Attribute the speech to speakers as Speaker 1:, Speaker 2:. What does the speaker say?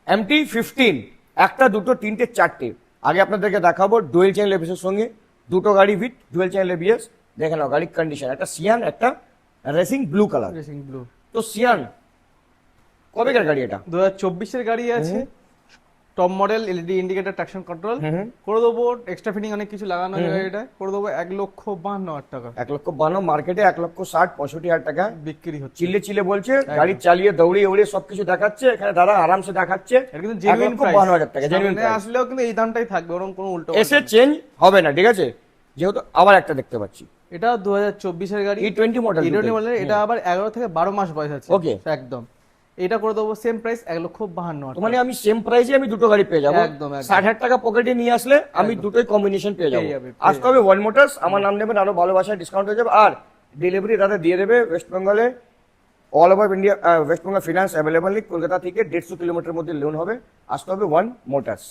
Speaker 1: MT 15 একটা দুটো তিনটে চারটে। আগে আপনাদেরকে দেখাবো ডুয়েল চ্যানেল এবিএস সঙ্গে দুটো গাড়ি ভিট ডুয়েল চ্যানেল এবিএস। দেখে নাও গাড়ির কন্ডিশন, একটা সিয়ান একটা racing blue colour.
Speaker 2: Racing blue.
Speaker 1: তো সিয়ান কবেকার গাড়ি এটা?
Speaker 2: 2024 গাড়ি আছে, top model, LED indicator, traction control করে দেবো। এক্সট্রা ফিটিং অনেক কিছু লাগানো আছে গাড়িটা, করে দেবো 1,52,000 টাকা।
Speaker 1: 1,52,000 মার্কেটে 1,60,65,000 টাকা
Speaker 2: বিক্রি হচ্ছে।
Speaker 1: চিল্লে চিল্লে বলছে, গাড়ি চালিয়ে দৌড়িয়ে উড়িয়ে সবকিছু দেখাচ্ছে। এখানে দাদা আরামসে দেখাচ্ছে
Speaker 2: এটা কিন্তু জেনুইন প্রাইস।
Speaker 1: 1,52,000 টাকা জেনুইন
Speaker 2: সামনে আসলেও কিন্তু এই দামটাই থাকবে, ওরকম কোনো উল্টো
Speaker 1: এসে চেঞ্জ হবে না, ঠিক আছে? যেহেতু আবার একটা দেখতে পাচ্ছি
Speaker 2: এটা 2024 গাড়ি,
Speaker 1: E20 মডেল।
Speaker 2: E20 model. এটা আবার 11 থেকে 12 মাস বয়স আছে।
Speaker 1: ওকে,
Speaker 2: একদম। এটা করে দেবো সেম প্রাইস 1,52,000
Speaker 1: মানে আমি সেম প্রাইসে আমি দুটো গাড়ি পেয়ে যাবো।
Speaker 2: একদম, একদম।
Speaker 1: 60,000 টাকা পকেটে নিয়ে আসলে আমি দুটোই কম্বিনেশন পেয়ে যাবো।
Speaker 2: পেয়ে যাবে।
Speaker 1: আসতে হবে ওয়ান মোটরস, আমার নাম নেবেন, আরো ভালোবাসায় ডিসকাউন্ট হয়ে যাবে। আর ডেলিভারি দাদা দিয়ে দেবে ওয়েস্ট বেঙ্গলে, all over India. West Bengal finance available নেই, কলকাতা থেকে 150 কিলোমিটার মধ্যে লোন হবে। আসতে হবে ওয়ান মোটরস।